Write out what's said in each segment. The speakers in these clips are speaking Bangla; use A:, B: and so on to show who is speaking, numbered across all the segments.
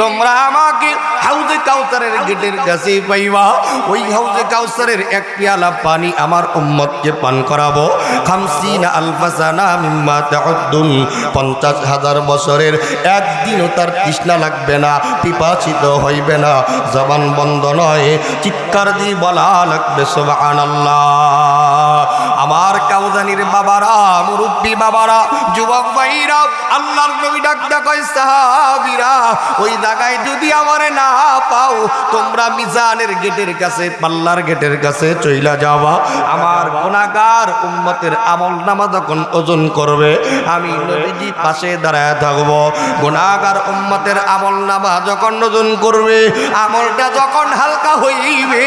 A: তোমরা আমাকে হাউজে কাউসারের গেটের কাছে পাইবা। ওই হাউজে কাউসারের এক পেয়ালা পানি আমার উম্মতকে পান করাবো। 50 আলফা সানা মিম্মা তাউদ্দুন, 50,000 বছরের একদিনও তার তৃষ্ণা লাগবে না, পিপাসিত হইবে না, জবান বন্ধ নয়, চিৎকার দিয়ে বলা লাগবে সুবহানাল্লাহ। আমার কাউজানির বাবারা, মুরব্বী বাবারা, যুবক ভাইরা, আল্লাহর নবী ডাকতে কয় সাহাবীরা, ওই জায়গায় যদি আমারে না পাও তোমরা মিজানের গেটের কাছে, পাল্লার গেটের কাছে চইলা যাওয়া। আমার গুনাহগার উম্মতের আমলনামা যখন ওজন করবে আমি নবীজি পাশে দাঁড়ায় থাকবো। গুনাহগার উম্মতের আমলনামা যখন ওজন করবে, আমলটা যখন হালকা হইবে,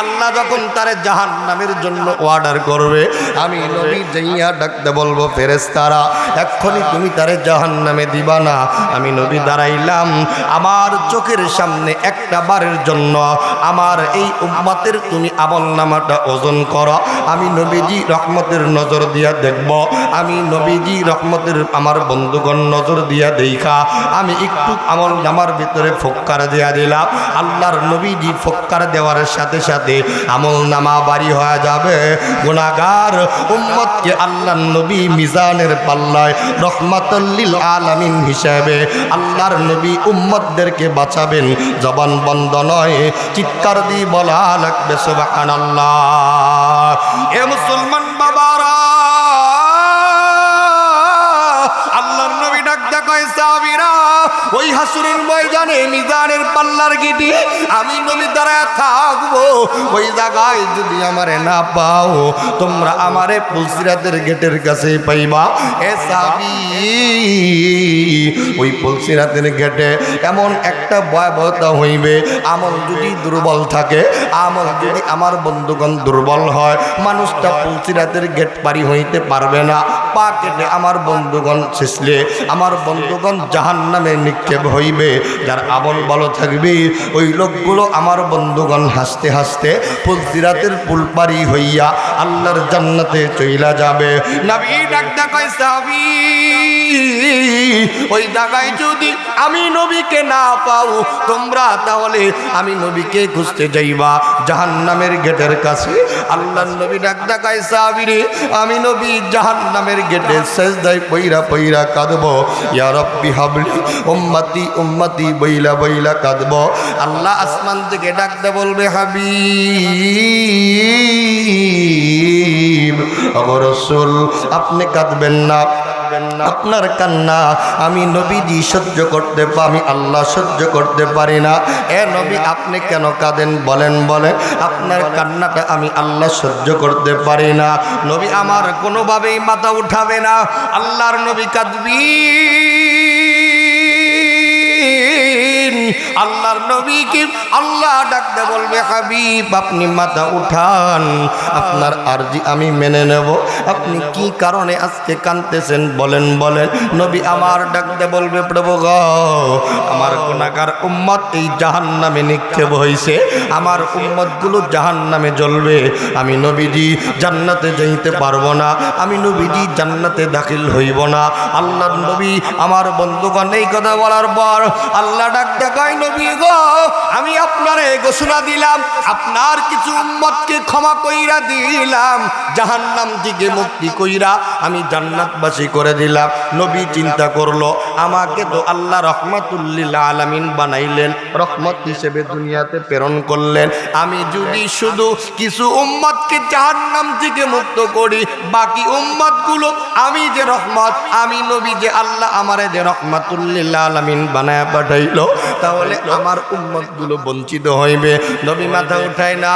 A: আল্লাহ যখন তারে জাহান্নামের জন্য অর্ডার করবে, আমি নবী যাইয়া ডাকতে বলবো ফেরেশতারা এক্ষুনি তুমি তারে জাহান্নামে দিবা না। আমি নবী দাঁড়াইলাম, আমার চোখের সামনে একটা বারের জন্য আমার এই উম্মতের তুমি আমলনামাটা ওজন করো। আমি নবীজি রহমতের নজর দিয়া দেখব, আমি নবীজি রহমতের আমার বন্ধুগণ নজর দিয়া দেখা আমি একটু আমলনামার ভিতরে ফক্কার দিয়া দিলাম। আল্লাহর নবীজি ফক্কার দেওয়ার সাথে সাথে আমলনামা বাড়ি হয়ে যাবে। গুনাহগার উম্মতকে আল্লাহর নবী মিজানের পাল্লায় রহমাতুল লিল আলামিন হিসেবে আল্লাহর নবী উম্মতদেরকে বাঁচাবেন। জবান বন্ধ নয়, চিৎকার দিয়ে বলা লাগবে সুবহানাল্লাহ। এ মুসলমান বাবারা, আল্লাহর নবী ডাকতে কয় সাহাবীরা, ওই হাসরের ময়দানে মিজানের পাল্লার গেটে আমি নবী দাঁড়ায় থাকবো। ওই জায়গায় যদি আমারে না পাও তোমরা আমারে পুলসিরাতের গেটের কাছে পাইবা। এ সাহাবী, ওই পুলসিরাতের গেটে এমন একটা ভয়াবহতা হইবে, আমল যদি দুর্বল থাকে, আমল যদি আমার বন্ধুগণ দুর্বল হয়, মানুষটা পুলসিরাতের গেট পারি হইতে পারবে না। পা কেটে আমার বন্ধুগণ শেষলে আমার বন্ধুগণ জাহান্নামে নিক্ষেপ হইবে। যার আমল ভালো থাকবে ওই লোকগুলো আমার বন্ধুগণ হাসতে হাসতে পুলসিরাতের পুল পারি হইয়া আল্লাহর জান্নাতে চইলা যাবে। নবী ডাকতে কয় সাহাবী, ওই জায়গায় যদি আমি নবীকে না পাও তোমরা তাহলে আমি নবীকে খুঁজতে যাইবা জাহান্নামের গেটের কাছে। আল্লাহর নবী ডাকতে কয় সাহাবী রে, আমি নবী জাহান্নামের গেটে সেজদায় পইরা পইরা কাঁদবো, ইয়া রাব্বি হাবলি উম্মতি উম্মতি বইলা বইলা কাঁদবো। আল্লাহ আসমান থেকে ডাকতে বলবে হাবিব ওগো রাসূল আপনি কাঁদবেন না, আপনার কান্না আমি নবীজি সহ্য করতে পারি, আমি আল্লাহ সহ্য করতে পারি না। এ নবী আপনি কেন কাঁদেন বলেন, বলেন আপনার কান্নাটা আমি আল্লাহ সহ্য করতে পারি না। নবী আমার কোনোভাবেই মাথা উঠাবে না। আল্লাহর নবী কাঁদবি, আল্লাহর নবীকে আল্লাহ ডাকতে বলবে হাবিব আপনি মাথা উঠান, আপনার আরজি আমি মেনে নেব। আপনি কি কারণে আজকে কাঁদতেছেন বলেন, বলেন। নবী আমার ডাকতে বলবে প্রভু গো, আমার গুনাহগার উম্মত এই জাহান্নামে নিক্ষেপ হয়েছে, আমার উম্মতগুলো জাহান্নামে জ্বলবে, আমি নবীজি জান্নাতে যাইতে পারবো না, আমি নবীজি জান্নাতে দাখিল হইব না। আল্লাহর নবী আমার বন্ধুগণ এই কথা বলার পর আল্লাহ ডাকতে কয় নবী গো, আমি আপনারে ঘোষণা দিলাম, আপনার কিছু উম্মতকে ক্ষমা কইরা দিলাম, জাহান্নাম থেকে মুক্তি কইরা আমি জান্নাতবাসী করে দিলাম। নবী চিন্তা করলো, আমাকে তো আল্লাহ রহমাতুল লিল আলামিন বানাইলেন, রহমত হিসেবে দুনিয়াতে প্রেরণ করলেন, আমি যদি শুধু কিছু উম্মতকে জাহান্নাম থেকে মুক্ত করি, বাকি উম্মতগুলো আমি যে রহমত, আমি নবী যে আল্লাহ আমারে যে রহমাতুল লিল আলামিন বানায় পাঠাইলো, তাহলে আমার উম্মতগুলো বঞ্চিত হইবে। নবী মাথা উঠায় না।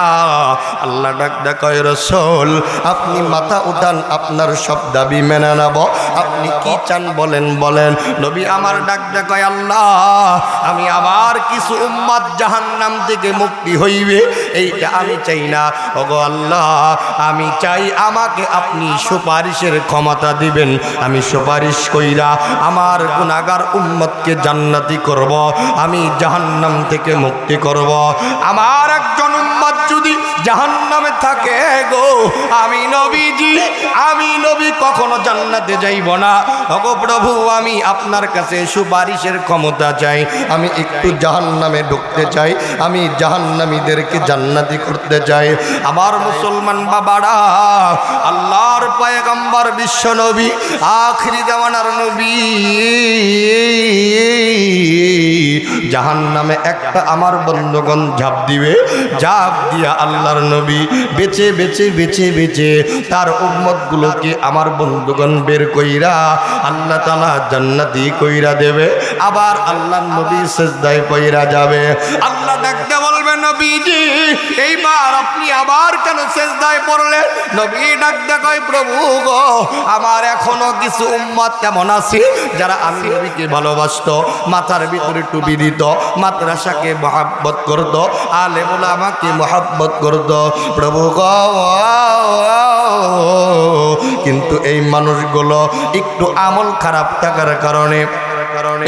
A: আল্লাহ ডাক কয় রাসূল আপনি মাথা উঠান, আপনার সব দাবি মেনে নেব, আপনি কি চান বলেন, বলেন। নবী আমার ডাক কয় আল্লাহ আমি আবার কিছু উম্মত জাহান্নাম থেকে মুক্তি হইবে, এইটা আমি চাই না। ওগো আল্লাহ আমি চাই আমাকে আপনি সুপারিশের ক্ষমতা দিবেন, আমি সুপারিশ কইরা আমার গুনাহগার উম্মতকে জান্নাতি করব, আমি জাহান্নাম থেকে মুক্তি করব। আমার একজন উম্মত যদি জাহান্নামে থাকে গো, আমি নবীজি, আমি নবী কখনো জান্নাতে যাইব না। ওগো প্রভু, আমি আপনার কাছে সুপারিশের ক্ষমতা চাই, আমি একটু জাহান্নামে ঢুকতে চাই, আমি জাহান্নামীদেরকে জান্নাতি করতে চাই। আমার মুসলমান বাবারা, আল্লাহর পয়গম্বর বিশ্ব নবী, আখিরি জামানার নবী, জাহান্নামে একটা আমার বন্ধুগণ ঝাঁপ দিবে, ঝাঁপ দিয়া আল্লাহর নবী বেছে বেছে বেছে বেছে তার উম্মতগুলোকে আমার বন্ধুগণ বের কইরা আল্লাহ তাআলা জান্নাতি কইরা দেবে। আবার আল্লাহর নবী সিজদায় পইরা যাবে। আল্লাহ ডাকতে বলবে, নবীজি এইবার আপনি আবার কেন সিজদায় পড়লেন? নবী ডাকতে কয়, প্রভু গো, আমার এখনো কিছু উম্মত কেমন আছে যারা আমি নবীকে ভালোবাসতো, মাথার ভিতরে টুপি দিত, মাদ্রাসাকে মহাব্বত করত, আলেম ওলামাকে মহাব্বত করত। প্রভু গো, কিন্তু এই মানুষগুলো একটু আমল খারাপ থাকার কারণে,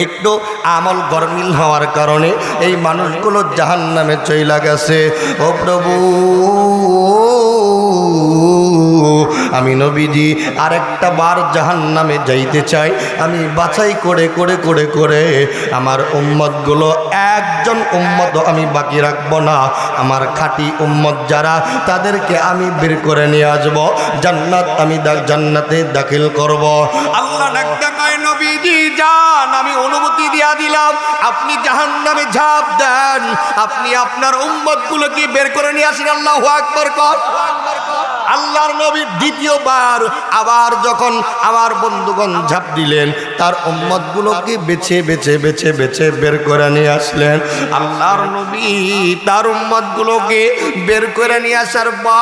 A: একটু আমল গরমিল হওয়ার কারণে এই মানুষগুলো জাহান্নামে চইলা গেছে। ও প্রভু, আমি নবীজি আরেকটা বার জাহান্নামে যাইতে চাই। আমি বাছাই করে করে করে করে আমার উম্মতগুলো, একজন উম্মত আমি বাকি রাখবো না। আমার খাঁটি উম্মত যারা, তাদেরকে আমি বের করে নিয়ে আসবো, জান্নাত আমি জান্নাতে দাখিল করব। আল্লাহ ডাকতে কয়, নবীজি যান, আমি অনুমতি দিয়া দিলাম, আপনি জাহান্নামে ঝাঁপ দেন, আপনি আপনার উম্মতগুলোকে বের করে নিয়ে আসেন। আল্লাহু আকবার কর। আল্লাহর নবী দ্বিতীয়বার আবার যখন আমার বন্ধুগণ ঝাঁপ দিলেন, তার উম্মতগুলোকে বেছে বেছে বেছে বেছে বের করে নিয়ে আসলেন। আল্লাহর নবী তার উম্মতগুলোকে বের করে নিয়ে আসার পর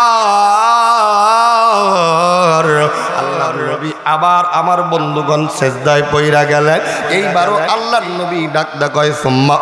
A: আল্লাহর নবী আবার আমার বন্ধুগণ সিজদায় পইরা গেলেন। এইবারও আল্লাহর নবী ডাকদা কয়, সুম্মা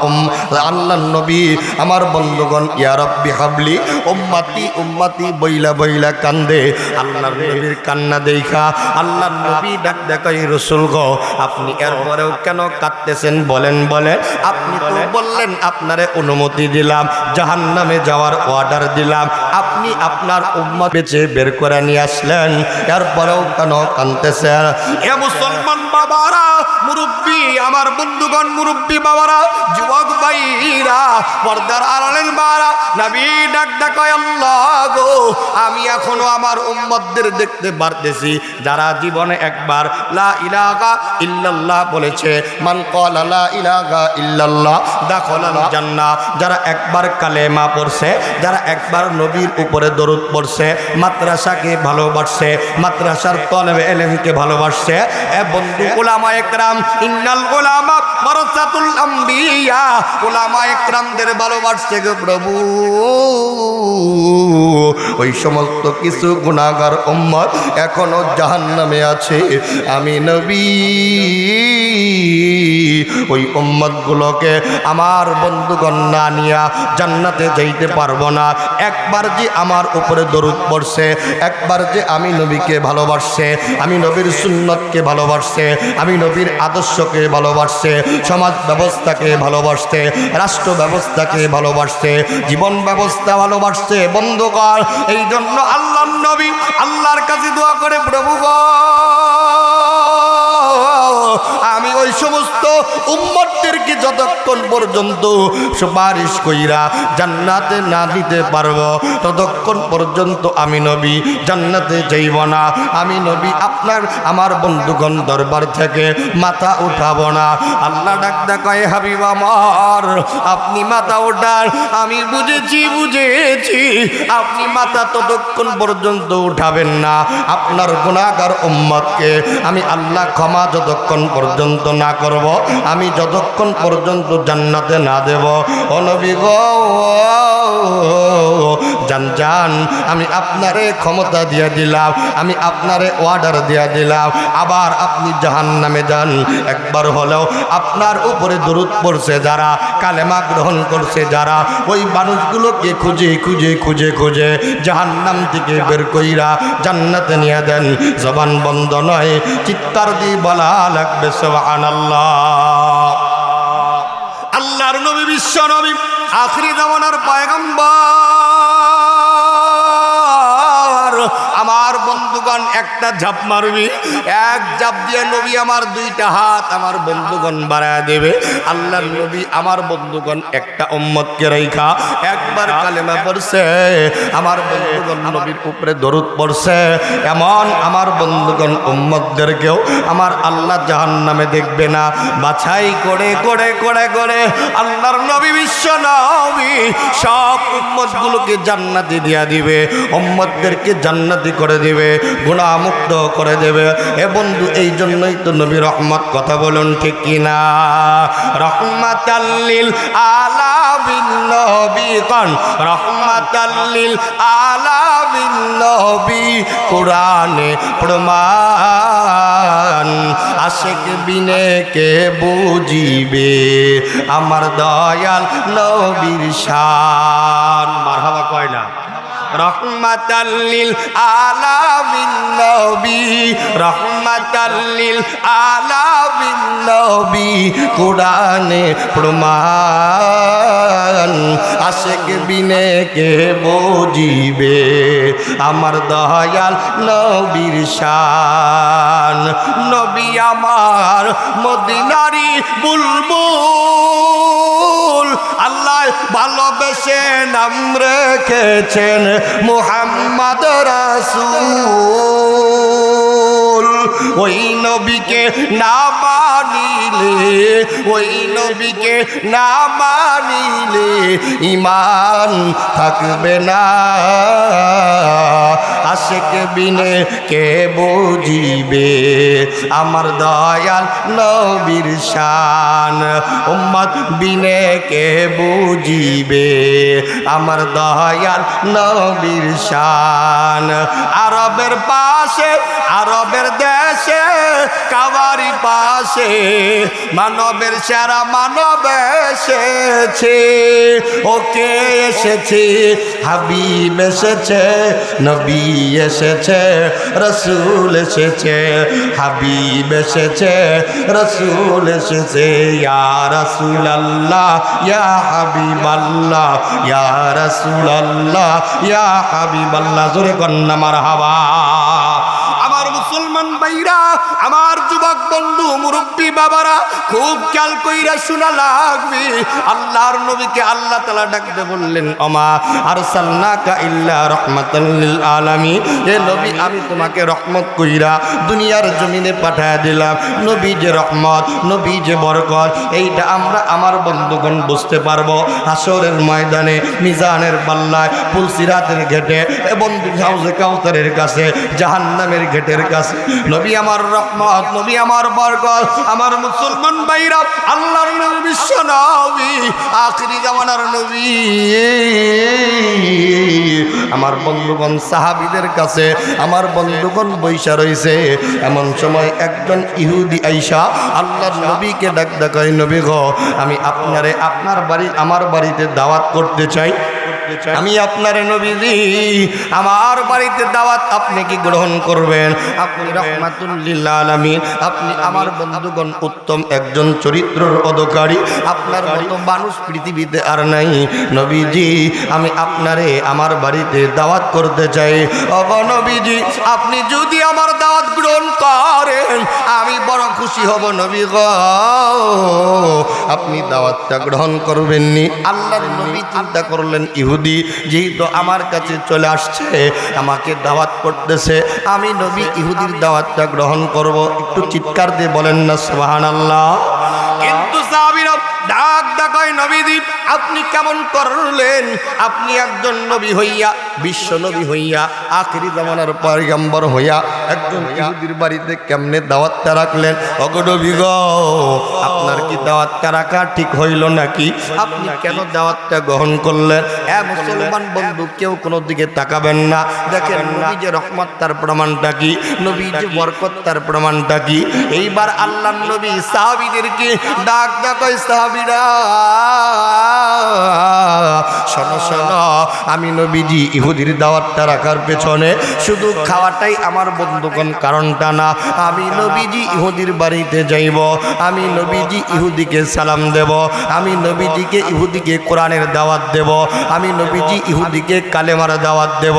A: আল্লাহর নবী আমার বন্ধুগণ, ইয়া রাব্বি হাবলি উম্মতি উম্মতি বইলা বইলা কান্দে। আল্লাহর নবীর কান্না দেখা আল্লাহর নবী ডাকদা কয়, রাসূল গো, আপনি এরপরেও কেন কাঁদতেছেন বলেন? বলেন, আপনি তো বললেন আপনারে অনুমতি দিলাম, জাহান্নামে যাওয়ার অর্ডার দিলাম, আপনি আপনার উম্মত বেঁচে বের করে নিয়ে আসলেন, এরপরেও কেন কাঁদতেছেন? এ মুসলমান বাবারা, মুরব্বী, আমার বন্ধুগণ, মুরব্বী বাবারা, যুবক ভাইরা, পর্দার আড়ালের বারা, নবী ডাকদা কয়, আল্লাহ গো, আমি এখনো আমার উম্মতদের দেখতে পারতেছি যারা জীবনে একবার লা ইলাহা ইল্লাল্লাহ বলেছে, মান ক্বালা লা ইলাহা ইল্লাল্লাহ দাখালাল জান্নাহ, যারা একবার কালেমা পড়ছে, যারা একবার নবীর উপরে দরুদ পড়ছে, মাদ্রাসাকে ভালোবাসছে, মাদ্রাসার তলবে ইলমকে ভালোবাসছে। এ বন্ধু, উলামায়ে কেরাম, ইন্নাল উলামা ওয়ারাসাতুল আম্বিয়া, উলামায়ে কেরামদের ভালোবাসছে গো প্রভু। ওই সমস্ত কিছু গুনাহগার উম্মত এখনো জাহান্নামে আছে। আমি নবী ওই উম্মতগুলোকে আমার বন্ধুগণ না নিয়া জান্নাতে যাইতে পারবো না। একবার যে আমার উপরে দরুদ পড়ছে, একবার যে আমি নবীকে ভালোবাসছে, আমি নবীর সুন্নতকে ভালোবাসছে, আমি নবীর আদর্শকে ভালোবাসছে, সমাজ ব্যবস্থাকে ভালোবাসছে, রাষ্ট্র ব্যবস্থাকে ভালোবাসছে, জীবন ব্যবস্থা ভালোবাসছে। বন্ধুগণ, এই জন্য আল্লাহর নবী আল্লাহর কাছে দোয়া করে, প্রভু গো, আমি ওই সমস্ত উম্মতদেরকে যতক্ষণ পর্যন্ত সুপারিশ কইরা জান্নাতে না দিতে পারবো, ততক্ষণ পর্যন্ত আমি নবী জান্নাতে যাইব না। আমি নবী আপনার আমার বন্ধুগণ দরবার থেকে মাথা উঠাবো না। আল্লাহ ডাকদা কয়, হাবিব আমার, আপনি মাথা উঠান। আমি বুঝেছি, আপনি মাথা ততক্ষণ পর্যন্ত উঠাবেন না আপনার গুনাহগার উম্মতকে আমি আল্লাহ ক্ষমা যতক্ষণ পর্যন্ত না করব, আমি যতক্ষণ পর্যন্ত জান্নাতে না দেব। ও নবী গো, জান, আমি আপনারে ক্ষমতা দিয়ে দিলাম, আমি আপনারে অর্ডার দিয়ে দিলাম, আবার আপনি জাহান্নামে যান। একবার হলেও আপনার উপরে দরুদ পড়ছে যারা, কালেমা গ্রহণ করছে যারা, ওই মানুষগুলোকে খুঁজে খুঁজে খুঁজে খুঁজে জাহান্নাম থেকে বের কইরা জান্নাতে নিয়ে দেন। জবান বন্ধ নয়, চিৎকার দিয়ে বলা লাগবে সুবহানাল্লাহ। আল্লাহর নবী, বিশ্ব নবী, আখিরি জামানার পয়গম্বর, আমার বন্ধুগণ একটা ঝাঁপ মারবি, এক ঝাঁপ দিয়ে নবী আমার দুইটা হাত আমার বন্ধুগণ বাড়ায় দেবে। আল্লাহর নবী আমার বন্ধুগণ একটা উম্মতকে রাইখা একবার কালেমা পড়ছে, আমার বন্ধুগণ নবীর উপরে দরুদ পড়ছে। এমন আমার বন্ধুগণ উম্মতদেরকেও আমার আল্লাহ জাহান্নামে দেখবে না। বাছাই করে করে করে করে আল্লাহর নবী বিশ্ব নবী সব উম্মতগুলোকে জান্নাতি দিয়া দিবে, উম্মতদেরকে জান্নাতি করে দিবে, গুনাহ মুক্ত করে দেবে। এ বন্ধু, এই জন্যই তো নবী রহমত, কথা বলুন ঠিক কিনা? রহমাতাল লিল আলামিন নবী কোন, রহমাতাল লিল আলামিন নবী কোরআনে প্রমাণ। আশিক বিনে কে বুঝিবে আমার দয়াল নবীর শান। মারহাবা কয় না? রহমাতাল লিল আলামিন নবী, রহমাতাল লিল আলামিন নবী কোরআনে প্রমাণ। আশিক বিনে কে বুঝিবে আমার দয়াল নবীর শান। নবী আমার মদিনারি বুলবুল, আল্লাহ ভালোবেসে নাম রেখেছেন মুহাম্মদ রাসূল। ওই নবীকে না মানিলে, ওই নবীকে না মানিলে ঈমান থাকবে না। আশিক বিনে কে বুঝিবে আমার দয়াল নবীর শান। উম্মত বিনে কে বুঝিবে আমার দয়াল নবীর শান। আরবের পাশে, আরবের দেশে, কাবারি পাশে মানবের সেরা মানব এসেছে। ওকে এসেছে, হাবিব এসেছে, নবী এসেছে, রসুল এসেছে, হাবিব এসেছে, রসুল এসেছে। ইয়া রাসূলুল্লাহ ইয়া হাবিবাল্লাহ, ইয়া রাসূলুল্লাহ ইয়া হাবিবাল্লাহ। জোরে কন্না মারহাবা। আমার মুসলমান ভাইরা, আমার যুবক বন্ধু, মুরব্বী বাবারা, খুব খেয়াল কইরা শোনা লাগবে। আল্লাহর নবীকে আল্লাহ তাআলা ডাকতে বললেন, ওমা আরসালনাকা ইল্লা রাহমাতাল লিল আলামিন। এ নবী, আমি তোমাকে রহমত কইরা দুনিয়ার জমিনে পাঠায় দিলাম। নবী যে রহমত, নবী যে বরকত, এইটা আমরা আমার বন্ধুগণ বুঝতে পারবো হাসরের ময়দানে, মিজানের পাল্লায়, পুলসিরাতের ঘাটে, বন্ধু হাউজে কাউসারের কাছে, জাহান্নামের ঘাটের কাছে। নবী আমার রহমত, নবী আমার বরকত। আমার মুসলমান ভাইরা, আল্লাহর নবী বিশ্ব নবী, আখিরি জামানার নবী। আমার বন্ধুগণ সাহাবীদের কাছে আমার বন্ধুগণ বৈশা রইছে। এমন সময় একজন ইহুদি আইসা আল্লাহর নবীকে ডাক দেখায়, নবী গো, আমি আপনারে আপনার বাড়ি আমার বাড়িতে দাওয়াত করতে চাই। আমি আপনারে নবীজি, আমার বাড়িতে দাওয়াত আপনি কি গ্রহণ করবেন? আপনি রাহমাতুল লিল আলামিন, আপনি আমার বন্ধুগণ উত্তম একজন চরিত্রের অধিকারী, আপনার মতো মানুষ পৃথিবীতে আর নাই। নবীজি, আমি আপনারে আমার বাড়িতে দাওয়াত করতে চাই। ওগো নবীজি, আপনি যদি আমার দাওয়াত গ্রহণ করেন আমি বড় খুশি হব। নবী গো, আপনি দাওয়াতটা গ্রহণ করবেননি? আল্লাহর নবী চিন্তা করলেন, ইহুদি যেহেতু আমার কাছে চলে আসছে, আমাকে দাওয়াত করতেছে, আমি নবী ইহুদির দাওয়াতটা গ্রহণ করব। একটু চিৎকার দিয়ে বলেন না সুবহানাল্লাহ। কিন্তু সাহাবীরা ডাক ডাকায়, নবীজি আপনি কেমন করলেন? আপনি একজন নবী হইয়া, বিশ্ব নবী হইয়া, আখিরি জামানার পয়গম্বর হইয়া একজন ইহুদির বাড়িতে কেমনে দাওয়াতটা রাখলেন? ওগো নবী গো, আপনার কি দাওয়াতটা রাখা ঠিক হইল নাকি? আপনি কেন দাওয়াতটা গ্রহণ করলেন? এ মুসলমান বন্ধু, কেউ কোনো দিকে তাকাবেন না। দেখেন নবী যে রহমত, তার প্রমাণটা কি? নবী যে বরকত, তার প্রমাণটা কি? এইবার আল্লাহর নবী সাহাবীদেরকে ডাক ডাকায়, সাহাবীরা শোনো শোনো, আমি নবীজি ইহুদির দাওয়াতটা রাখার পেছনে শুধু খাওয়াটাই আমার বন্ধুগণ কারণটা না। আমি নবীজি ইহুদির বাড়িতে যাইব, আমি নবীজি ইহুদিকে সালাম দেব, আমি নবীজিকে ইহুদিকে কোরআনের দাওয়াত দেব, আমি নবীজি ইহুদিকে কালেমার দাওয়াত দেব,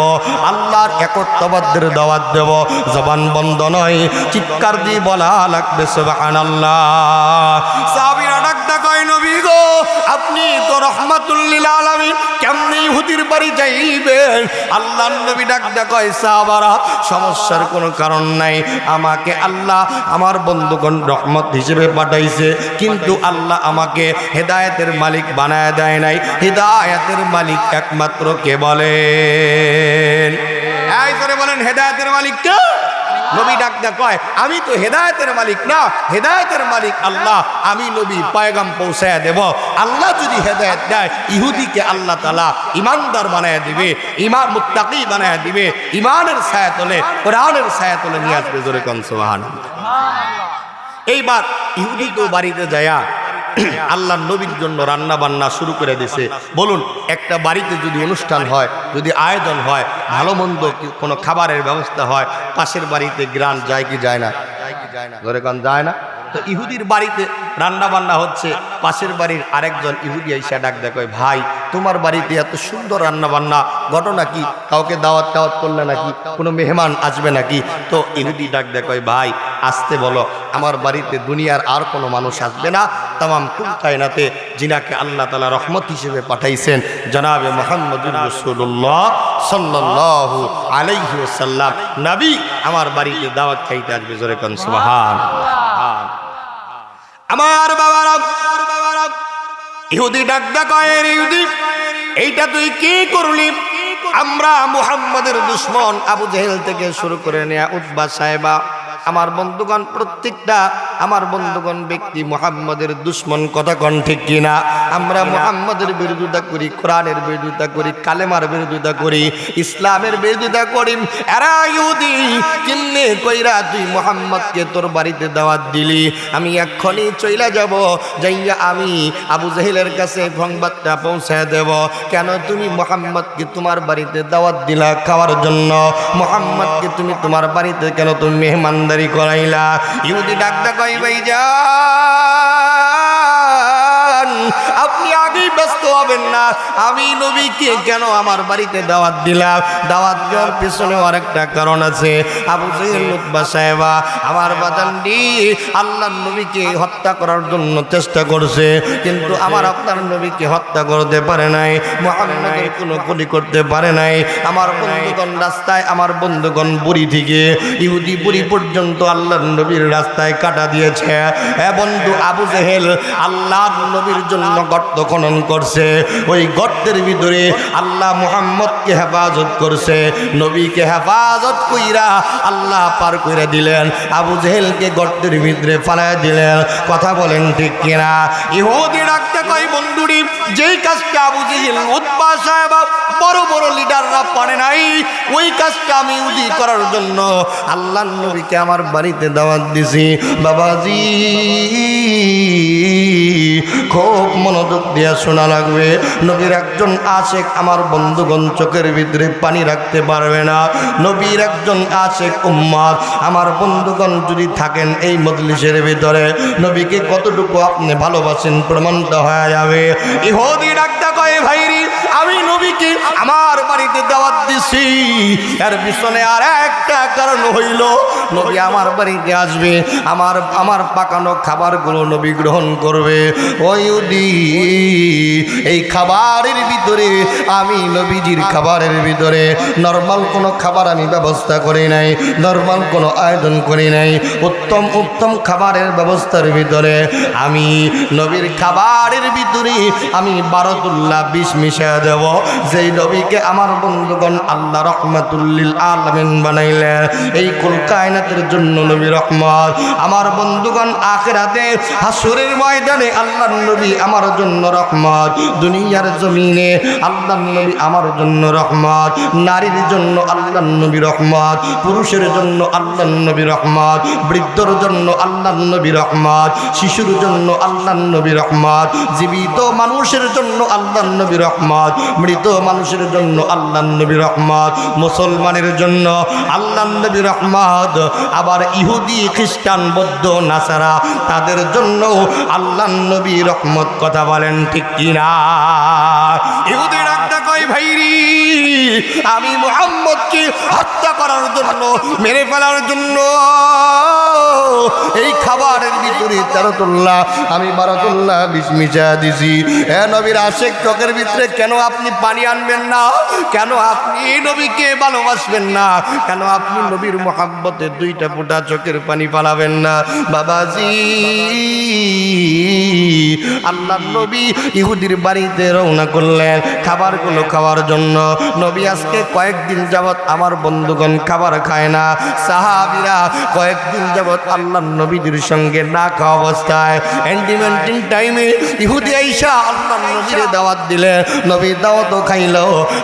A: আল্লাহর একত্ববাদের দাওয়াত দেব। জবান বন্ধ নয়, চিৎকার দিয়ে বলা লাগবে সুবহানাল্লাহ। সাহাবীরা ডাকতে কয়, নবী গো, আপনি তো রহমাতুল লিল আলামিন, কেমনে ইহুদির বাড়ি যাইবেন? আল্লাহর নবী ডাকতে কয়, সাহাবারা সমস্যার কোনো কারণ নাই, আমাকে আল্লাহ আমার বন্ধুগণ রহমত হিসেবে পাঠাইছে, কিন্তু আল্লাহ আমাকে হেদায়েতের মালিক বানায় দেয় নাই। হেদায়েতের মালিক একমাত্র কে বলেন? এই করে বলেন, হেদায়েতের মালিক কে? নবী ডাকতে কয়, আমি তো হেদায়েতের মালিক না, হেদায়েতের মালিক আল্লাহ। আমি নবী পয়গাম পৌঁছায় দেব। আল্লাহ যদি হেদায়েত দেয়, ইহুদিকে আল্লাহ তাআলা ইমানদার বানায় দিবে, ইমান মুত্তাকি বানায় দিবে, ইমানের ছায়াতলে কোরআনের ছায়াতলে নিয়ে আসবে। জোরে কোন সুবহানাল্লাহ। এইবার ইহুদি তো বাড়িতে যায়া আল্লাহর নবীর জন্য রান্না বান্না শুরু করে দিছে। বলুন, একটা বাড়িতে যদি অনুষ্ঠান হয়, যদি আয়োজন হয়, ভালো মন্দ কোনো খাবারের ব্যবস্থা হয়, পাশের বাড়িতে গ্রান যায় কি যায় না? ধরে কান যায় না? তো ইহুদির বাড়িতে রান্না বান্না হচ্ছে, পাশের বাড়ির আরেকজন ইহুদি আইসা ডাক দেখো, ভাই তোমার বাড়িতে এত সুন্দর রান্না বান্না, ঘটনা কি? কাউকে দাওয়াত টাওয়াত করলে নাকি? কোনো মেহমান আসবে নাকি? তো ইহুদি ডাক দেখো, ভাই আসতে বলো, আমার বাড়িতে দুনিয়ার আর কোনো মানুষ আসবে না, তামাম কুল কায়নাতে যিনাকে আল্লাহ তাআলা রহমত হিসেবে পাঠাইছেন জনাবে মুহাম্মদুর রাসূলুল্লাহ সাল্লাল্লাহু আলাইহি ওয়াসাল্লাম, নবী আমার বাড়িতে দাওয়াত খাইতে আসবে। জোরে কোন সুবহানাল্লাহ। আমার বাবারা, ইহুদি ডাক কয়, ইহুদি এইটা তুই কি করলি? আমরা মুহাম্মাদের দুশমন আবু জেহেল থেকে শুরু করে নেয়া উতবা সাহেবা, আমার বন্ধুগণ প্রত্যেকটা আমার বন্ধুগণ ব্যক্তি মুহাম্মাদের দুশমন। কথা কোন ঠিক কিনা? আমরা মুহাম্মাদের বিরোধিতা করি, কোরআনের বিরোধিতা করি, কালেমার বিরোধিতা করি, ইসলামের বিরোধিতা করি। এরা ইহুদি কিন্নে কইরা তুই মুহাম্মদকে তোর বাড়িতে দাওয়াত দিলি, আমি এক্ষুনি চইলা যাব, যাইয়া আমি আবু জেহেলের কাছে সংবাদটা পৌঁছায় দেব। কেন তুমি মুহাম্মদকে তোমার বাড়িতে দাওয়াত দিলা খাওয়ার জন্য? মুহাম্মদকে তুমি তোমার বাড়িতে কেন তুমি মেহমানদারি করাইলা? ইহুদি ডাকটা কই, ভাইজান আপনি আগেই ব্যস্ত হবেন না, আমি নবীকে কেন আমার বাড়িতে দাওয়াত দিলাম? দাওয়াত দেওয়ার পেছনে আরেকটা কারণ আছে। আবু জেহেল উতবা সাহেবা আমার বাদানডি আল্লাহর নবীকে হত্যা করার জন্য চেষ্টা করছে, কিন্তু আমার আপনার নবীকে হত্যা করতে পারে নাই, মুহাম্মদের কোনো ক্ষতি করতে পারে নাই। আমার বন্ধুগণ রাস্তায়, আমার বন্ধুগণ বুড়ি থেকে ইহুদি বুড়ি পর্যন্ত আল্লাহর নবীর রাস্তায় কাটা দিয়েছে। বন্ধু, আবু জেহেল আল্লাহর নবীর জন্য গর্ত খনন করছে, ওই গর্তের ভিতরে আল্লাহ মুহাম্মদকে হেফাজত করছে, নবীকে হেফাজত কইরা আল্লাহ পার করে দিলেন, আবু জেহেলকে গর্তের ভিতরে ফালায় দিলেন। কথা বলেন ঠিক কিনা? ইহুদি ডাকতে কয়, বন্ধুরি যেই কাজটা আবু জেহেল উতবা সাহেবা বড় বড় লিডাররা পারে নাই, ওই কাজটা আমি ইহুদি করার জন্য আল্লাহর নবীকে আমার বাড়িতে দাওয়াত দিছি। বাবাজি খুব মনোযোগ দিয়ে শোনা লাগবে। নবীর একজন আশেক আমার বন্ধুগণ চোখের ভিতরে পানি রাখতে পারবে না। নবীর একজন আশেক উম্মত আমার বন্ধুগণ যদি থাকেন এই মজলিসের ভিতরে, নবীকে কতটুকু আপনি ভালোবাসেন প্রমাণটা হয়ে যাবে। ইহুদি ডাকতে কয়, ভাইরি আমি নবীকে আমার বাড়িতে দাওয়াত দিছি, এর পিছনে আর একটা কারণ হইল, নবী আমার বাড়িতে আসবে, আমার পাকানো খাবারগুলো নবী গ্রহণ করবে। ওই এই খাবারের ভিতরে আমি নবীজির খাবারের ভিতরে নরমাল কোনো খাবার আমি ব্যবস্থা করি নাই, নরমাল কোনো আয়োজন করি নাই। উত্তম উত্তম খাবারের ব্যবস্থার ভিতরে আমি নবীর খাবারের ভিতরে আমি বারতুল্লাহ বিষ মিশাই বিছায়া দেব যেই নবীকে আমার বন্ধুগণ আল্লাহ রহমাতুল লিল আলামিন বানাইলেন। এই কুল কায়নাতের জন্য নবী রহমত। আমার বন্ধুগণ আখিরাতে হাসরের ময়দানে আল্লাহর নবী আমার জন্য রহমত। দুনিয়ার জমিনে আল্লাহর নবী আমার জন্য রহমত। নারীর জন্য আল্লাহর নবী রহমত, পুরুষের জন্য আল্লাহর নবী রহমত, বৃদ্ধর জন্য আল্লাহর নবী রহমত, শিশুর জন্য আল্লাহর নবী রহমত, জীবিত মানুষের জন্য আল্লাহর নবী রহমত, মৃত মানুষের জন্য আল্লাহর নবী রহমত, মুসলমানের জন্য আল্লাহর নবী রহমত। আবার ইহুদি খ্রিস্টান বৌদ্ধ নাসারা তাদের জন্য আল্লাহর নবী রহমত। কথা বলেন ঠিক কিনা? ইহুদি ডাকতে কয় ভাইরি আমি মুহাম্মদকে হত্যা করার জন্য মেরে ফেলার জন্য এই খাবারের ভিতরে তেরোতুল্লাহ আমি বারোতুল্লাহ বিষ মিশা দিছি। এ নবীর আশেক চোখের ভিতরে কেন আপনি পানি আনবেন না? কেন আপনি নবীকে ভালোবাসবেন না? কেন আপনি নবীর মোহাব্বতে দুইটা ফোঁটা চোখের পানি পালাবেন না? বাবাজি আল্লাহর নবী ইহুদির বাড়িতে রওনা করলেন খাবারগুলো খাওয়ার জন্য। নবী আজকে কয়েকদিন যাবৎ আমার বন্ধুগণ খাবার খায় না। সাহাবীরা কয়েকদিন যাবৎ আল্লাহর নবীদের সঙ্গে না খাওয়া অবস্থায় এন্টিমেন্টিং টাইমে ইহুদি আইসা আল্লাহর নবীরে দাওয়াত দিলে। নবী দাওয়াতও খাইল,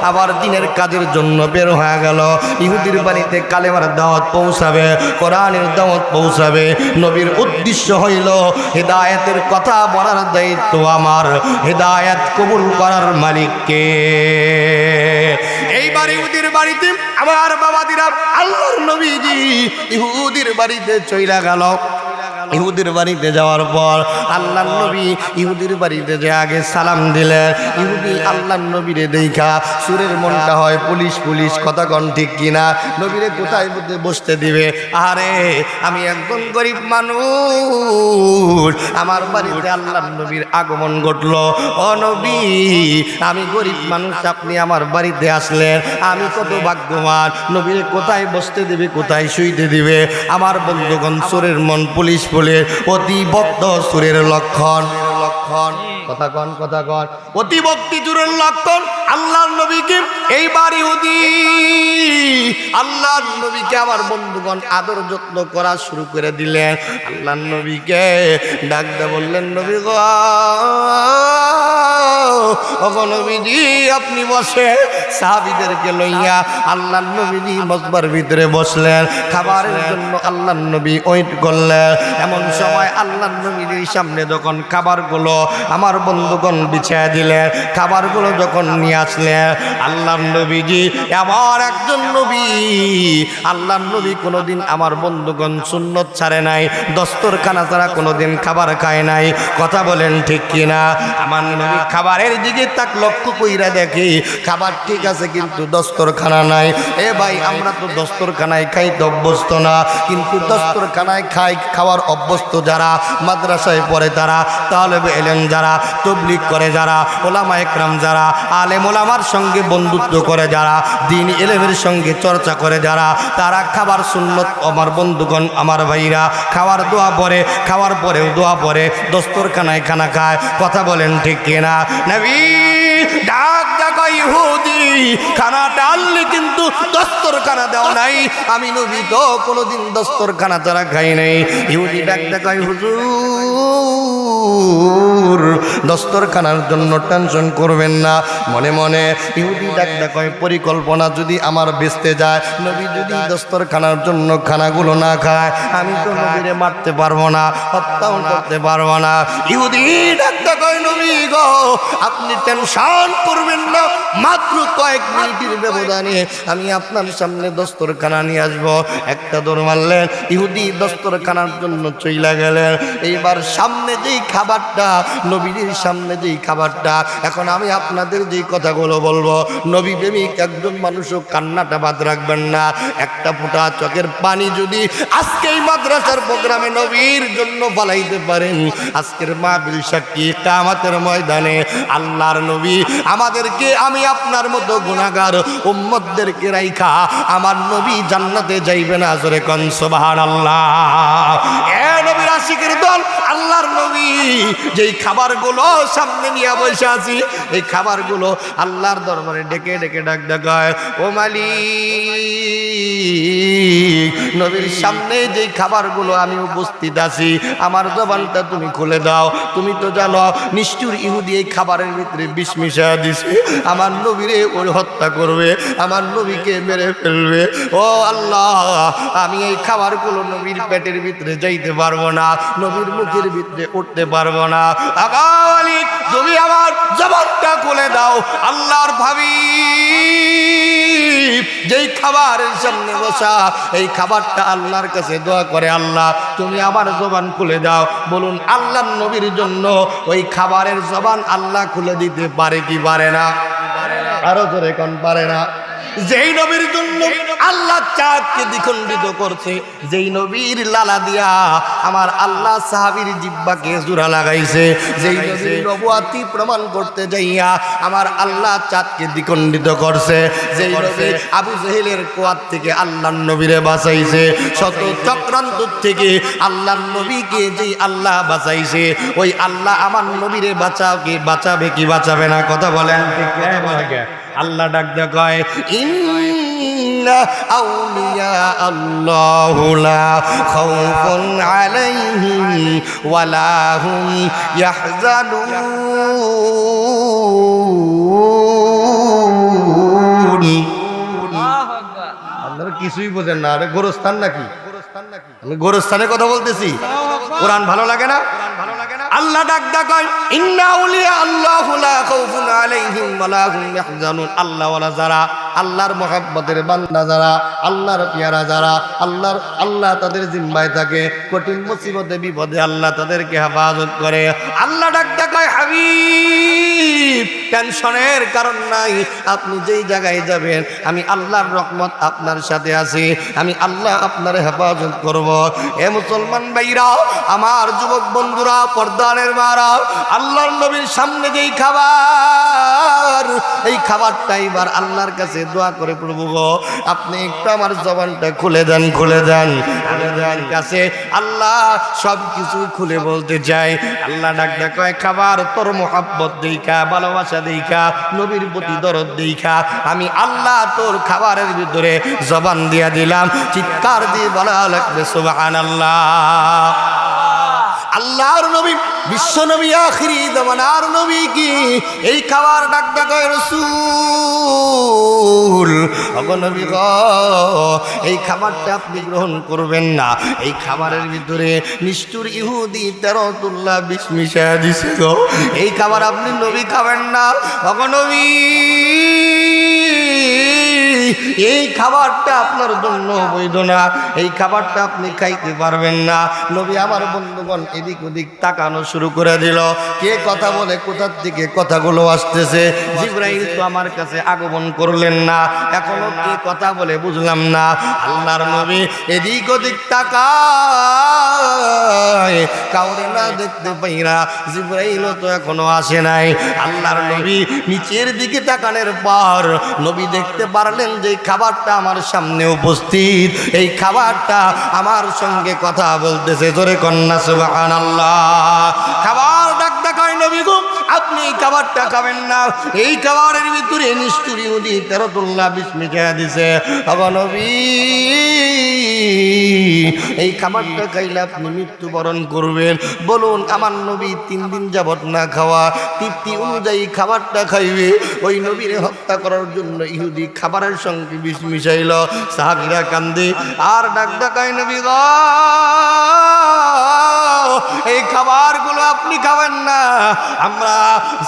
A: আবার দিনের কাজের জন্য বের হয়ে গেল। ইহুদির বাড়িতে কালেমার দাওয়াত পৌঁছাবে, কোরআনের দাওয়াত পৌঁছাবে। নবীর উদ্দেশ্য হইল হেদায়েতের কথা বলার দায়িত্ব আমার, হেদায়েত কবুল করার মালিককে। এইবার ইহুদির বাড়িতে আমার বাবাদিরা আল্লাহর নবীজি ইহুদির বাড়িতে চইলা গেল। ইহুদির বাড়িতে যাওয়ার পর আল্লাহর নবী ইহুদির বাড়িতে যে আগে সালাম দিলেন। ইহুদি আল্লাহর নবীরে দেখা সুরের মনটা হয় পুলিশ পুলিশ। কথা কন ঠিক কিনা? নবীরে কোথায় বসতে দিবে? আরে আমি একজন গরিব মানুষ, আমার বাড়িতে আল্লাহর নবীর আগমন ঘটলো। ও নবী আমি গরিব মানুষ, আপনি আমার বাড়িতে আসলেন, আমি কত ভাগ্যবান। নবীরে কোথায় বসতে দিবে, কোথায় শুইতে দিবে? আমার বন্ধুগণ সুরের মন পুলিশ বলে অতি ভক্ত সুরের লক্ষণ। কথা কন অতি ভক্তি জুরের লক্ষণ আল্লাহর নবীকে। এইবার ইহুদি আল্লাহর নবীকে আমার বন্ধুগণ আদর যত্ন করা শুরু করে দিলেন। আল্লাহর নবীকে ডাক দিয়ে বললেন নবী গো, ওগো নবীজি আপনি বসে। সাহাবীদেরকে লইয়া আল্লাহর নবীজি মসবার ভিতরে বসলেন। খাবারের জন্য আল্লাহর নবী ওয়েট করলেন। এমন সময় আল্লাহর নবীর সামনে যখন খাবারগুলো আমার বন্ধুগণ বিছিয়ে দিলেন, খাবারগুলো যখন নিয়ে আসলেন আল্লাহর নবীজি এমন একজন নবী, আল্লাহর নবী কোনোদিন আমার বন্ধুগণ সুন্নত ছাড়ে নাই, দস্তরখানা ছাড়া কোনোদিন খাবার খায় নাই। কথা বলেন ঠিক কিনা? আমার নবী খাবারের দিকে তাক লক্ষ্য কইরা দেখি খাবার ঠিক আছে কিন্তু দস্তরখানা নাই। এ ভাই আমরা তো দস্তরখানায় খাইতে অভ্যস্ত না, কিন্তু দস্তরখানায় খাওয়ার অভ্যস্ত যারা, মাদ্রাসায় পড়ে তারা, তালেবে ইলম যারা, তাবলীগ করে যারা, ওলামা একরাম যারা, আলেম ওলামার সঙ্গে বন্ধুত্ব করে যারা, দ্বীন ইলমের সঙ্গে চর্চা করে যারা, তারা খাবার সুন্নত। আমার বন্ধুগণ আমার ভাইরা খাওয়ার দোয়া পড়ে, খাওয়ার পরেও দোয়া পড়ে, দস্তরখানায় খানা খায়। কথা বলেন ঠিক কিনা? নবী ডাক ডাকা ইহুদি খানাটা আনলে কিন্তু দস্তরখানা দেওয়া নাই। আমি নবী তো কোনোদিন দস্তরখানা ছাড়া খাই নাই। ইহুদি ডাক ডাকা হুজুর দস্তরখানার জন্য টেনশন করবেন না। মনে মনে ইহুদি ডাক ডাকায় পরিকল্পনা যদি আমার বেচতে যায়, নবী যদি দস্তরখানার জন্য খানাগুলো না খায়, আমি তো নবীরে মারতে পারবো না, হত্যাও করতে পারবো না। ইহুদি ডাক ডাকায় নবী গো আপনি টেনশন করবেন না, মাত্র কয়েক মিনিটের ব্যবধানে আমি আপনার সামনে দস্তরখানা নিয়ে আসবো। একটা দৌড় মারলেন, ইহুদি দস্তরখানার জন্য চইলা গেলেন। এইবার সামনে যেই খাবারটা, নবীর সামনে যেই খাবারটা, এখন আমি আপনাদের যেই কথাগুলো বলবো, নবী প্রেমিক একজন মানুষও কান্নাটা বাদ রাখবেন না। একটা ফোঁটা চোখের পানি যদি আজকে এই মাদ্রাসার প্রোগ্রামে নবীর জন্য ফালাইতে পারেন, আজকের মাহফিল সাক্ষী কিয়ামতের ময়দানে আল্লাহর নবী আমাদেরকে, আমি আপনার মতো গুনাহগার উম্মতদেরকে রাইখা আমার নবী জান্নাতে যাইবে না। জোরে কোন সুবহানাল্লাহ। এ নবীর আশিকের দল, আল্লাহর নবী যেই খাবারগুলো সামনে নিয়ে বসে আছি, এই খাবারগুলো আল্লাহর দরবারে ডেকে ডেকে ডাক দেখায়, ও মালিক, নবীর সামনে যেই খাবারগুলো আমি উপস্থিত আছি, আমার জবানটা তুমি খুলে দাও। তুমি তো জানো নিষ্ঠুর ইহুদি এই খাবারের ভিতরে বিষ মিশিয়ে দিছে, আমার নবীরে ওই হত্যা করবে, আমার নবীকে মেরে ফেলবে। ও আল্লাহ, আমি এই খাবারগুলো নবীর পেটের ভিতরে যাইতে পারবো না, নবীর মুখের ভিতরে উঠতে পারবো না। আগা মালিক, তুমি আমার জবানটা খুলে দাও। আল্লাহর হাবিব যেই খাবারের সামনে বসা, এই খাবারটা আল্লাহর কাছে দোয়া করে, আল্লাহ তুমি আমার জবান খুলে দাও। বলুন, আল্লাহর নবীর জন্য ওই খাবারের জবান আল্লাহ খুলে দিতে পারে কি পারে না? আরো জোরে কোন পারে না? যেই নবীর জন্য আল্লাহ চাঁদকে দ্বিখণ্ডিত করছে, যেই নবীর লালা দিয়া আমার আল্লাহ সাহাবীর জিহ্বাকে জোড়া লাগাইছে, যেই নবীর নবুয়াতি প্রমাণ করতে যাইয়া আমার আল্লাহ চাঁদকে দ্বিখণ্ডিত করছে, যেই নবী আবু জেহেলের কোয়াত থেকে আল্লাহর নবীরে বাঁচাইছে, শত চক্রান্ত থেকে আল্লাহর নবীকে যেই আল্লাহ বাঁচাইছে, ওই আল্লাহ আমার নবীরে বাঁচাবে কি বাঁচাবে না? কথা বলেন ঠিক না? আল্লাহ ডাক দেখায়, ইন্না আউলিয়া আল্লাহু লা খাউফুন আলাইহিম ওয়ালা হুম ইয়াহজানুন। আপনারা কিছুই বোঝেন না, আরে গোরস্থান নাকি? আমি গোরস্থানের কথা বলতেছি। কোরআন ভালো লাগে না? আল্লাহ ডাক দেখায়, ইন্না আউলিয়া আল্লাহু লা খাউফুন আলাইহিম ওয়ালা হুম ইয়াহজানুন। আল্লাহ ওয়ালা যারা, আল্লাহর মহব্বতের বান্দা যারা, আল্লাহর পেয়ারা যারা, আল্লাহ তাদের জিম্মায় থাকে, কঠিন মুসিবতে বিপদে আল্লাহ তাদেরকে হেফাজত করে। আল্লাহ ডাক দেখায়, হাবিব টেনশনের কারণ নাই, আপনি যেই জায়গায় যাবেন আমি আল্লাহর রহমত আপনার সাথে আছি, আমি আল্লাহ আপনার হেফাজত করব। এ মুসলমান ভাইরা, আমার যুবক বন্ধুরা, পর্দানের মারা, আল্লাহর নবীর সামনে যেই খাবার, এই খাবারটা এবার আল্লাহর কাছে দোয়া করে প্রভু গো, আপনি একটু আমার জবানটা খুলে দেন, খুলে দেন, খুলে দেন কাছে। আল্লাহ সব কিছু খুলে বলতে চাই। আল্লাহ ডাক দেখায়, খাবার তোর মোহাব্বত দেখা, ভালোবাসা দেখা, নবীর প্রতি দরদ দেখা আমি আল্লাহ তোর খাবারের ভিতরে জবান দিয়া দিলাম। চিৎকার দিয়ে বলা লাগবে সুবহানাল্লাহ। আল্লাহর নবী, বিশ্ব নবী, আখিরি জামানার নবী কি এই খাবার ডাক দেখায়, রাসূল ওগো নবী গো, এই খাবারটা আপনি গ্রহণ করবেন না, এই খাবারের ভিতরে নিষ্ঠুর ইহুদি তেরতুল্লাহ বিষ মিশিয়ে দিছে গো, এই খাবার আপনি নবী খাবেন না। ওগো নবী, এই খাবারটা আপনার জন্য বৈধ না, এই খাবারটা আপনি খাইতে পারবেন না। নবী আমার বন্ধুগণ এদিক ওদিক তাকানো শুরু করে দিল। কে কথা বলে, কোথার থেকে কথাগুলো আসতেছে? জিবরাইল তো আমার কাছে আগমন করলেন না, এখনো কে কথা বলে বুঝলাম না। আল্লাহর নবী এদিক ওদিক তাকায়, কাউরে না দেখতে পাইরা, জিবরাইল তো এখনো আসে নাই। আল্লাহর নবী নিচের দিকে তাকানোর পর নবী দেখতে পারলেন যে খাবারটা আমার সামনে উপস্থিত, এই খাবারটা আমার সঙ্গে কথা বলতেছে। জোরে কন্যা সুবহানাল্লাহ। খাবার ডাক দেখায়, নবী গো আপনি এই খাবারটা খাবেন না, এই খাবারের ভিতরে নিষ্ঠুর ইহুদি তেরতুল্লাহ বিষ মিশিয়ে দিছে। ওগো নবী, এই খাবারটা খাইলে আপনি মৃত্যুবরণ করবেন। বলুন, আমার নবী 3 দিন যাবত না খাওয়া, তৃপ্তি অনুযায়ী খাবারটা খাইবে। ওই নবীরে হত্যা করার জন্য ইহুদি খাবারের সঙ্গে বিষ মিশাইল। সাহাবীরা কান্দে আর ডাক ডাকায়, নবী গো এই খাবারগুলো আপনি খাবেন না, আমরা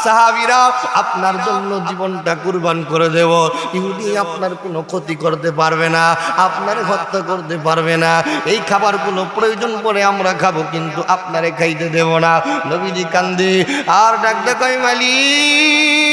A: সাহাবীরা আপনার জন্য জীবনটা কুরবান করে দেব। ইহুদি আপনার কোনো ক্ষতি করতে পারবে না, আপনার হত্যা করতে পারবে না। এই খাবারগুলো প্রয়োজন পড়ে আমরা খাবো, কিন্তু আপনারে খাইতে দেব না। নবীজি কান্দে আর ডাক ডাকায়, মালিক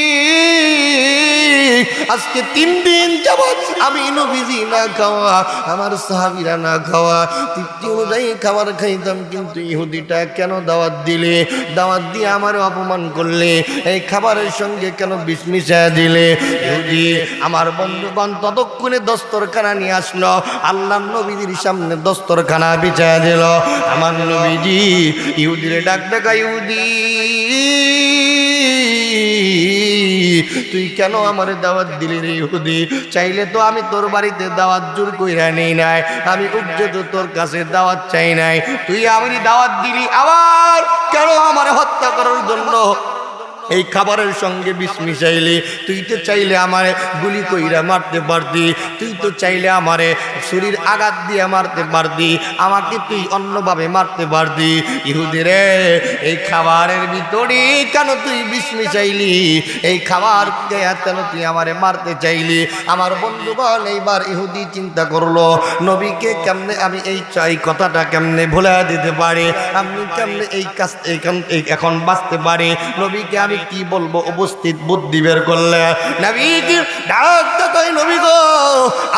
A: আজকে 3 দিন যাবত আমি নবীজি না খাওয়া, আমার সাহাবীরা না খাওয়া, তৃপ্তি অনুযায়ী খাবার খাইতাম, কিন্তু ইহুদিটা কেন দাওয়াত দিলে? দাওয়াত দিয়ে আমার অপমান করলে, এই খাবারের সঙ্গে কেন বিষ মিশায়া দিলে? ইহুদি আমার বন্ধুগণ ততক্ষণে দস্তরখানা নিয়ে আসলো, আল্লাহর নবীজির সামনে দস্তরখানা বিছায়া দিল। আমার নবীজি ইহুদিরে ডাক ডাকা, ইহুদি তুই কেন আমার দাওয়াত দিলি রে ইহুদি? চাইলে তো আমি তোর বাড়িতে দাওয়াত জোর কইরা নেই নাই, আমি উজ্জত তোর কাছে দাওয়াত চাই নাই, তুই আমারই দাওয়াত দিলি, আবার কেন আমার হত্যা করার জন্য এই খাবারের সঙ্গে বিষ মিশাইলি? তুই তো চাইলে আমারে গুলি কইরা মারতে পারতি, তুই তো চাইলে আমারে শরীর আঘাত দিয়ে মারতে পারতি, আমাকে তুই অন্যভাবে মারতে পারতি। ইহুদি রে, এই খাবারের ভিতরে কেন তুই বিষ মিশাইলি? এই খাবার কেন তুই আমারে মারতে চাইলি? আমার বন্ধুগণ এইবার ইহুদি চিন্তা করলো, নবীকে কেমনে আমি এই কথাটা কেমনে ভুলে দিতে পারি, আমি কেমনে এই কাজ এখন বাঁচতে পারি, নবীকে আমি কি বলবো? উপস্থিত বুদ্ধি বের করলে নবীজি ডাক কই, নবী গো,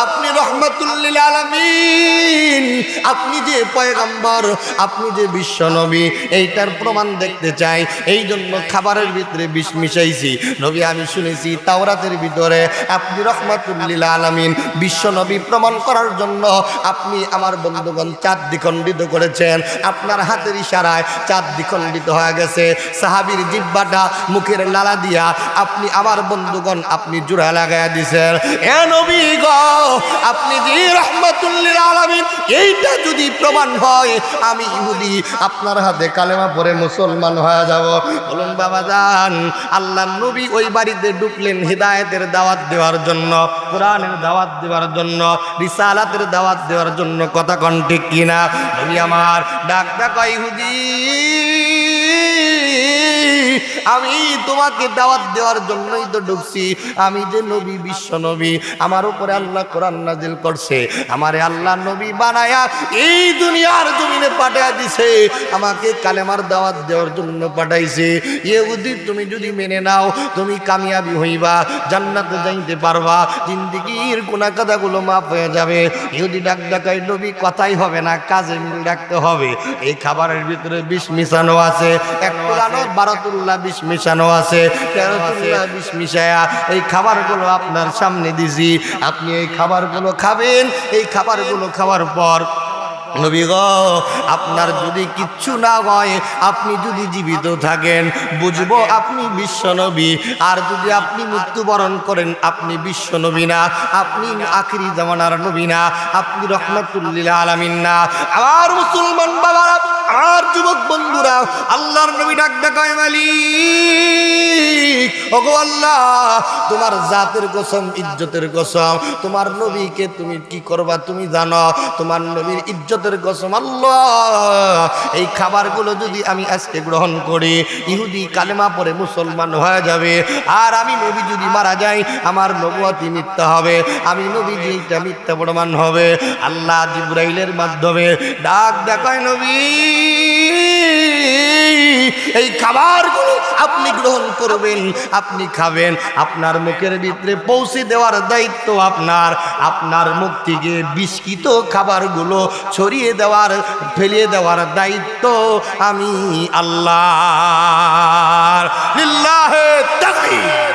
A: আপনি রহমাতুল লিল আলামিন, আপনি যে পয়গম্বর, আপনি যে বিশ্ব নবী, এইটার প্রমাণ দেখতে চাই, এই জন্য খাবারের ভিতরে বিষ মিশাইছি। নবী আমি শুনেছি তাওরাতের ভিতরে আপনি রহমাতুল লিল আলামিন, বিশ্ব নবী প্রমাণ করার জন্য আপনি আমার বন্ধুগণ চাঁদ দ্বিখণ্ডিত করেছেন, আপনার হাতের ইশারায় চাঁদ দ্বিখণ্ডিত হয়ে গেছে, সাহাবীর জিহ্বাটা মুখের লালা দিয়া আপনি আমার বন্ধুগণ আপনি জোড়া লাগায়া দিছেন। এ নবী গো, আপনি যে রহমাতুল লিল আলামিন, এইটা যদি প্রমাণ হয়, আমি ইহুদি আপনার হাতে কালেমা পড়ে মুসলমান হয়ে যাব। বলুন বাবাজান, আল্লাহর নবী ওই বাড়িতে ঢুকলেন হিদায়াতের দাওয়াত দেওয়ার জন্য, কোরআনের দাওয়াত দেওয়ার জন্য, রিসালাতের দাওয়াত দেওয়ার জন্য। কথা কোন ঠিক কিনা? নবী আমার ডাক ডাকা, ইহুদি আমি তোমাকে দাওয়াত দেওয়ার জন্যই তো ঢুকছি, আমি যে নবী, বিশ্ব নবী, আমার উপরে আল্লাহ কোরআন নাজিল করছে, আমারে আল্লাহ নবী বানায়া এই দুনিয়ার জমিনে পাঠায়া দিছে, আমাকে কালেমার দাওয়াত দেওয়ার জন্য পাঠাইছে। ইহুদি তুমি যদি মেনে নাও, তুমি কামিয়াবি হইবা, জান্নাতে যাইতে পারবা, জিন্দেগীর গুনাহ কাদাগুলো মাফ হয়ে যাবে। ইহুদি ডাক ডাকাই, নবী কথাই হবে না, কাজে মিল রাখতে হবে। এই খাবারের ভিতরে বিষ মিশানো আছে, এক পুরানো 12 বিষ মিশানো আছে, 13 বিষ মিশায়া এই খাবারগুলো আপনার সামনে দিছি, আপনি এই খাবারগুলো খাবেন। এই খাবারগুলো খাওয়ার পর নবী গো, আপনার যদি কিচ্ছু না হয়, আপনি যদি জীবিত থাকেন, বুঝবো আপনি বিশ্ব নবী, আর যদি আপনি মৃত্যুবরণ করেন, আপনি বিশ্ব নবী না, আপনি আখিরি জামানার নবী না, আপনি রহমাতুল লিল আলামিন না। আমার মুসলমান বাবারা, আর যুবক বন্ধুরা, আল্লাহর নবী ডাক ডাকায়, মালিক ওগো আল্লাহ, তোমার জাতের কসম, ইজ্জতের কসম, তোমার নবীকে তুমি কি করবা তুমি জানো, তোমার নবীর ইজ্জতের কসম আল্লাহ, এই খাবারগুলো যদি আমি আজকে গ্রহণ করি, ইহুদি কালেমা পড়ে মুসলমান হয়ে যাবে, আর আমি নবী যদি মারা যাই, আমার নবুয়তি মিথ্যা হবে, আমি নবী যেটা মিথ্যা প্রমাণ হবে। আল্লাহ জিবরাইলের মাধ্যমে ডাক দেখায়, নবী এই খাবারগুলো আপনি গ্রহণ করবেন, আপনি খাবেন, আপনার মুখের ভিতরে পৌঁছে দেওয়ার দায়িত্ব আপনার, আপনার মুখ থেকে বিস্কিত খাবারগুলো ছড়িয়ে দেওয়ার, ফেলিয়ে দেওয়ার দায়িত্ব আমি আল্লাহ। লিল্লাহে তাকবীর।